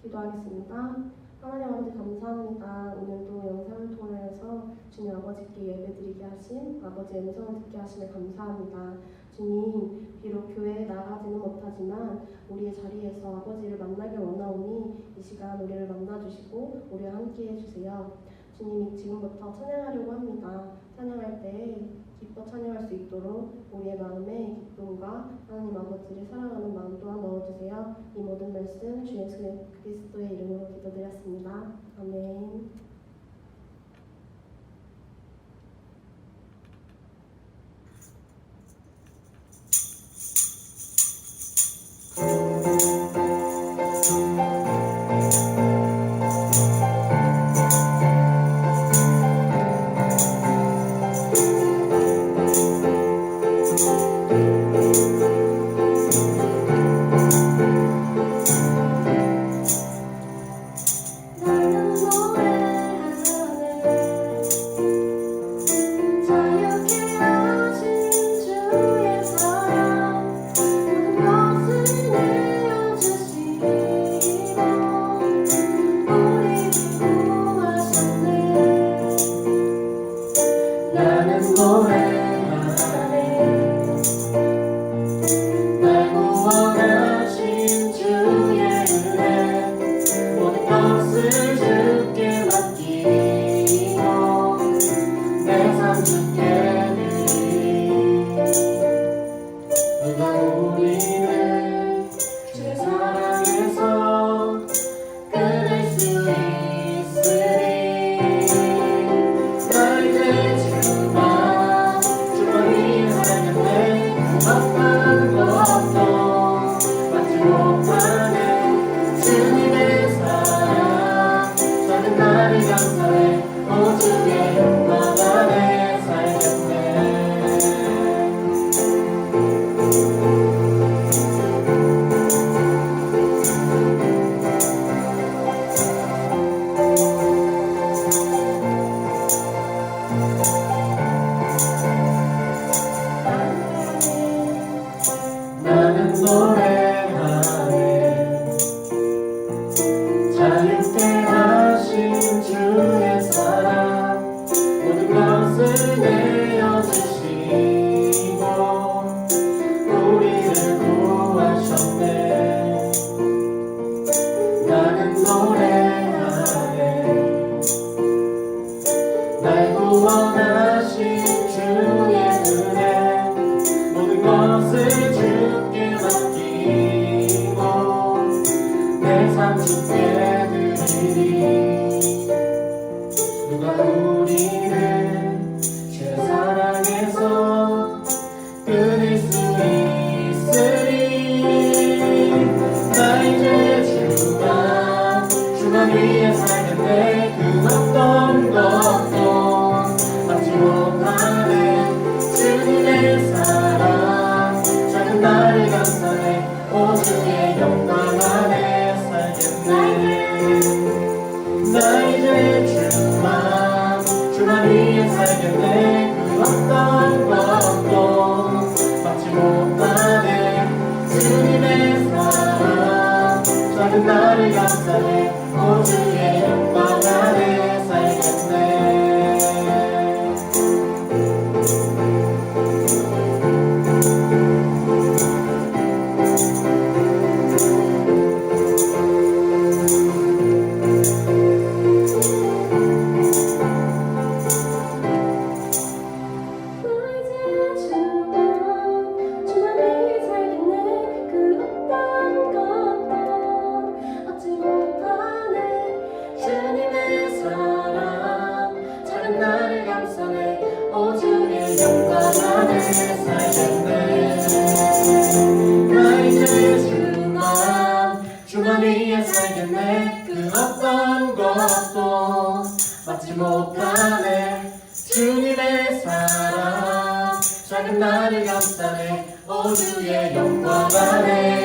기도하겠습니다. 하나님 아버지 감사합니다. 오늘도 영상을 통해서 주님 아버지께 예배드리게 하신 아버지의 음성을 듣게 하시며 감사합니다. 주님, 비록 교회에 나가지는 못하지만 우리의 자리에서 아버지를 만나길 원하오니 이 시간 우리를 만나주시고 우리와 함께 해주세요. 주님이 지금부터 찬양하려고 합니다. 찬양할 때 기뻐 찬양할 수 있도록 우리의 마음에 기쁨과 하나님 아버지를 사랑하는 마음 또한 넣어주세요. 이 모든 말씀 주 예수 그리스도의 이름으로 기도드렸습니다. 아멘. 나를 감싸네 오주의 영광 안에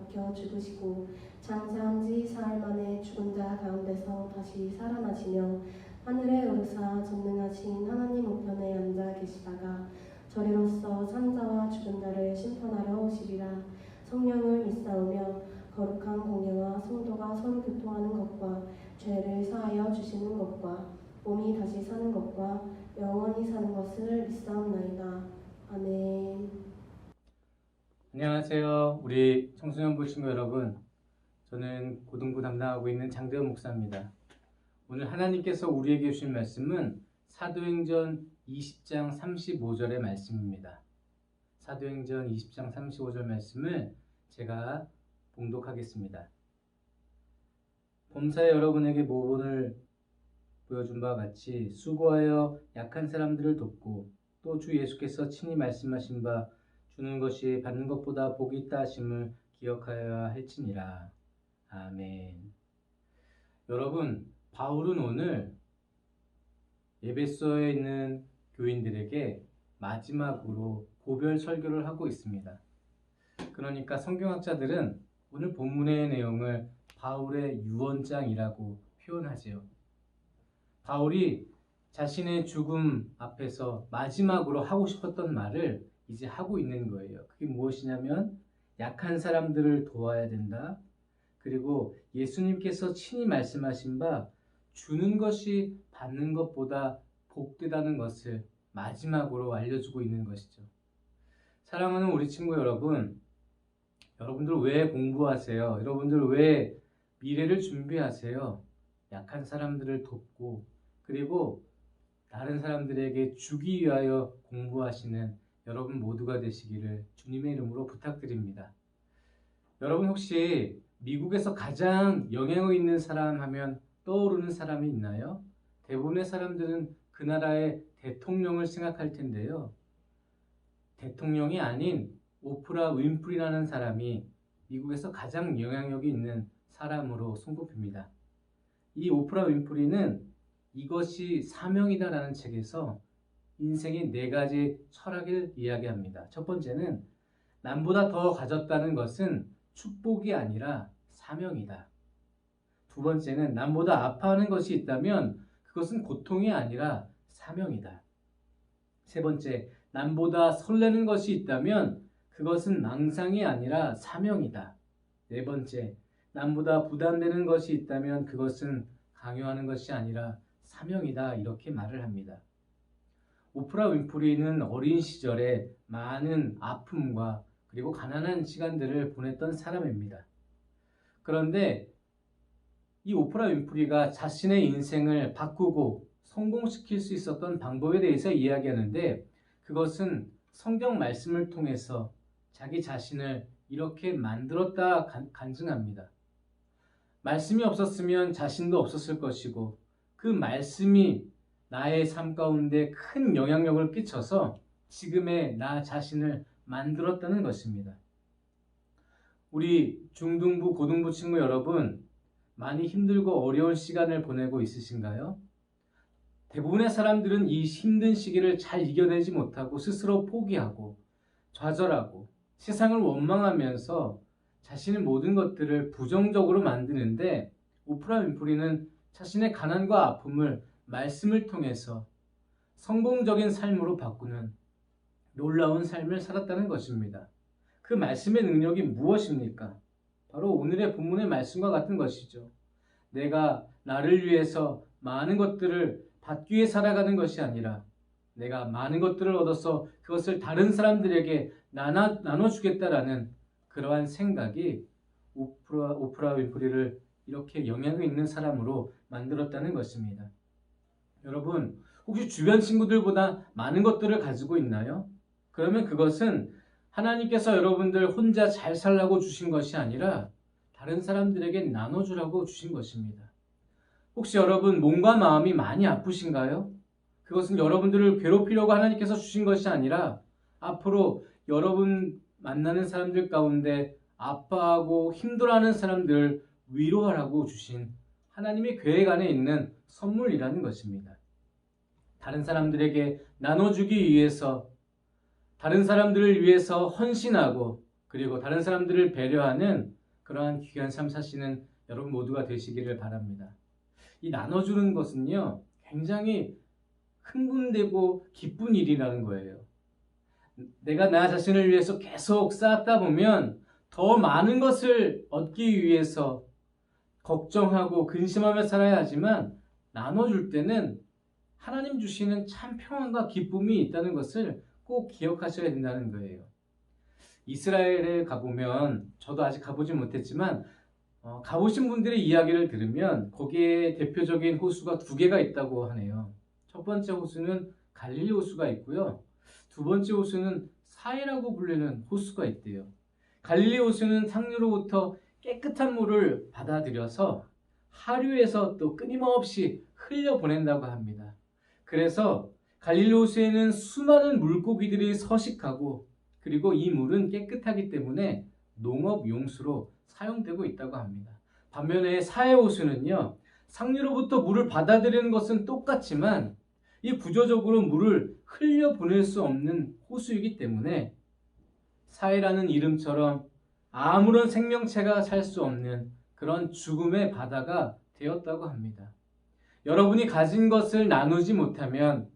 박혀 죽으시고 장사한 지 사흘 만에 죽은 자 가운데서 다시 살아나시며 하늘에 오르사 전능하신 하나님 우편에 앉아 계시다가 저리로서 산자와 죽은 자를 심판하러 오시리라. 성령을 믿사오며 거룩한 공예와 성도가 서로 교통하는 것과 죄를 사하여 주시는 것과 몸이 다시 사는 것과 영원히 사는 것을 믿사옵나이다. 아멘. 안녕하세요. 우리 청소년부 친구 여러분. 저는 고등부 담당하고 있는 장대현 목사입니다. 오늘 하나님께서 우리에게 주신 말씀은 사도행전 20장 35절의 말씀입니다. 사도행전 20장 35절 말씀을 제가 봉독하겠습니다. 범사에 여러분에게 모본을 보여준 바와 같이 수고하여 약한 사람들을 돕고 또 주 예수께서 친히 말씀하신 바 주는 것이 받는 것보다 복이 있다 하심을 기억하여야 할지니라. 아멘. 여러분, 바울은 오늘 에베소에 있는 교인들에게 마지막으로 고별 설교를 하고 있습니다. 그러니까 성경학자들은 오늘 본문의 내용을 바울의 유언장이라고 표현하지요. 바울이 자신의 죽음 앞에서 마지막으로 하고 싶었던 말을 이제 하고 있는 거예요. 그게 무엇이냐면 약한 사람들을 도와야 된다. 그리고 예수님께서 친히 말씀하신 바 주는 것이 받는 것보다 복되다는 것을 마지막으로 알려주고 있는 것이죠. 사랑하는 우리 친구 여러분, 여러분들 왜 공부하세요? 여러분들 왜 미래를 준비하세요? 약한 사람들을 돕고 그리고 다른 사람들에게 주기 위하여 공부하시는 여러분 모두가 되시기를 주님의 이름으로 부탁드립니다. 여러분 혹시 미국에서 가장 영향력 있는 사람 하면 떠오르는 사람이 있나요? 대부분의 사람들은 그 나라의 대통령을 생각할 텐데요. 대통령이 아닌 오프라 윈프리라는 사람이 미국에서 가장 영향력이 있는 사람으로 손꼽힙니다. 이 오프라 윈프리는 이것이 사명이다라는 책에서 인생의 4가지 철학을 이야기합니다. 첫 번째는 남보다 더 가졌다는 것은 축복이 아니라 사명이다. 두 번째는 남보다 아파하는 것이 있다면 그것은 고통이 아니라 사명이다. 세 번째, 남보다 설레는 것이 있다면 그것은 망상이 아니라 사명이다. 네 번째, 남보다 부담되는 것이 있다면 그것은 강요하는 것이 아니라 사명이다. 이렇게 말을 합니다. 오프라 윈프리는 어린 시절에 많은 아픔과 그리고 가난한 시간들을 보냈던 사람입니다. 그런데 이 오프라 윈프리가 자신의 인생을 바꾸고 성공시킬 수 있었던 방법에 대해서 이야기하는데 그것은 성경 말씀을 통해서 자기 자신을 이렇게 만들었다 간증합니다. 말씀이 없었으면 자신도 없었을 것이고 그 말씀이 나의 삶 가운데 큰 영향력을 끼쳐서 지금의 나 자신을 만들었다는 것입니다. 우리 중등부, 고등부 친구 여러분, 많이 힘들고 어려운 시간을 보내고 있으신가요? 대부분의 사람들은 이 힘든 시기를 잘 이겨내지 못하고 스스로 포기하고 좌절하고 세상을 원망하면서 자신의 모든 것들을 부정적으로 만드는데 오프라 윈프리는 자신의 가난과 아픔을 말씀을 통해서 성공적인 삶으로 바꾸는 놀라운 삶을 살았다는 것입니다. 그 말씀의 능력이 무엇입니까? 바로 오늘의 본문의 말씀과 같은 것이죠. 내가 나를 위해서 많은 것들을 받기 위해 살아가는 것이 아니라 내가 많은 것들을 얻어서 그것을 다른 사람들에게 나눠주겠다라는 그러한 생각이 오프라 윈프리를 이렇게 영향력 있는 사람으로 만들었다는 것입니다. 여러분, 혹시 주변 친구들보다 많은 것들을 가지고 있나요? 그러면 그것은 하나님께서 여러분들 혼자 잘 살라고 주신 것이 아니라 다른 사람들에게 나눠주라고 주신 것입니다. 혹시 여러분 몸과 마음이 많이 아프신가요? 그것은 여러분들을 괴롭히려고 하나님께서 주신 것이 아니라 앞으로 여러분 만나는 사람들 가운데 아파하고 힘들어하는 사람들을 위로하라고 주신 하나님의 계획 안에 있는 선물이라는 것입니다. 다른 사람들에게 나눠주기 위해서, 다른 사람들을 위해서 헌신하고 그리고 다른 사람들을 배려하는 그러한 귀한 삶 사시는 여러분 모두가 되시기를 바랍니다. 이 나눠주는 것은요, 굉장히 흥분되고 기쁜 일이라는 거예요. 내가 나 자신을 위해서 계속 쌓다 보면 더 많은 것을 얻기 위해서 걱정하고 근심하며 살아야 하지만, 나눠줄 때는 하나님 주시는 참 평안과 기쁨이 있다는 것을 꼭 기억하셔야 된다는 거예요. 이스라엘에 가보면, 저도 아직 가보지 못했지만 가보신 분들의 이야기를 들으면 거기에 대표적인 호수가 두 개가 있다고 하네요. 첫 번째 호수는 갈릴리 호수가 있고요. 두 번째 호수는 사해라고 불리는 호수가 있대요. 갈릴리 호수는 상류로부터 깨끗한 물을 받아들여서 하류에서 또 끊임없이 흘려보낸다고 합니다. 그래서 갈릴리 호수에는 수많은 물고기들이 서식하고, 그리고 이 물은 깨끗하기 때문에 농업 용수로 사용되고 있다고 합니다. 반면에 사해 호수는요, 상류로부터 물을 받아들이는 것은 똑같지만 이 구조적으로 물을 흘려보낼 수 없는 호수이기 때문에 사해라는 이름처럼 아무런 생명체가 살 수 없는 그런 죽음의 바다가 되었다고 합니다. 여러분이 가진 것을 나누지 못하면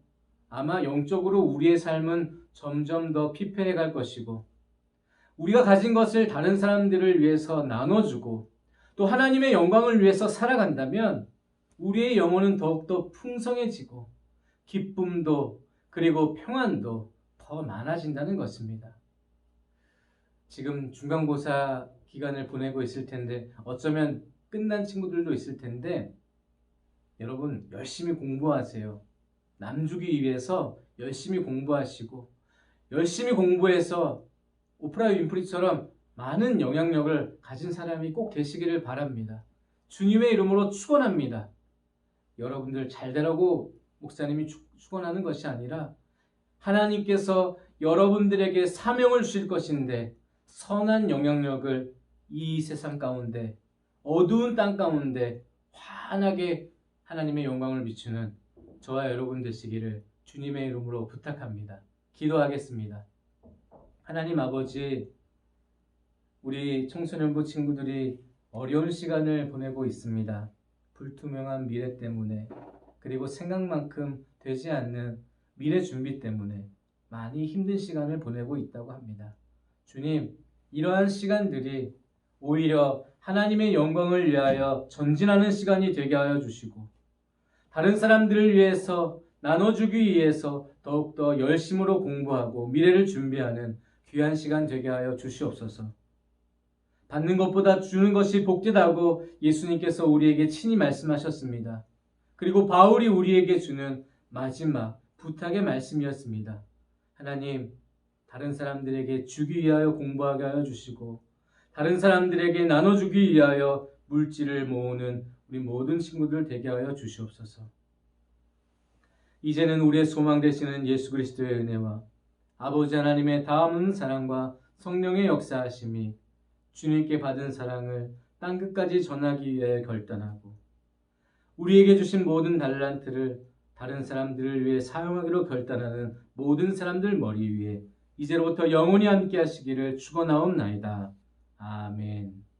아마 영적으로 우리의 삶은 점점 더 피폐해 갈 것이고, 우리가 가진 것을 다른 사람들을 위해서 나눠주고 또 하나님의 영광을 위해서 살아간다면 우리의 영혼은 더욱더 풍성해지고 기쁨도 그리고 평안도 더 많아진다는 것입니다. 지금 중간고사 기간을 보내고 있을 텐데, 어쩌면 끝난 친구들도 있을 텐데, 여러분 열심히 공부하세요. 남주기 위해서 열심히 공부하시고, 열심히 공부해서 오프라 윈프리처럼 많은 영향력을 가진 사람이 꼭 되시기를 바랍니다. 주님의 이름으로 축원합니다. 여러분들 잘 되라고 목사님이 축원하는 것이 아니라, 하나님께서 여러분들에게 사명을 주실 것인데 선한 영향력을 이 세상 가운데, 어두운 땅 가운데 환하게 하나님의 영광을 비추는 저와 여러분 되시기를 주님의 이름으로 부탁합니다. 기도하겠습니다. 하나님 아버지, 우리 청소년부 친구들이 어려운 시간을 보내고 있습니다. 불투명한 미래 때문에, 그리고 생각만큼 되지 않는 미래 준비 때문에 많이 힘든 시간을 보내고 있다고 합니다. 주님, 이러한 시간들이 오히려 하나님의 영광을 위하여 전진하는 시간이 되게 하여 주시고, 다른 사람들을 위해서 나눠주기 위해서 더욱더 열심으로 공부하고 미래를 준비하는 귀한 시간 되게 하여 주시옵소서. 받는 것보다 주는 것이 복되다고 예수님께서 우리에게 친히 말씀하셨습니다. 그리고 바울이 우리에게 주는 마지막 부탁의 말씀이었습니다. 하나님, 다른 사람들에게 주기 위하여 공부하게 하여 주시고, 다른 사람들에게 나눠주기 위하여 물질을 모으는 우리 모든 친구들 되게 하여 주시옵소서. 이제는 우리의 소망 되시는 예수 그리스도의 은혜와 아버지 하나님의 다함없는 사랑과 성령의 역사하심이 주님께 받은 사랑을 땅끝까지 전하기 위해 결단하고, 우리에게 주신 모든 달란트를 다른 사람들을 위해 사용하기로 결단하는 모든 사람들 머리 위에 이제로부터 영원히 함께 하시기를 축원하옵나이다. 아멘.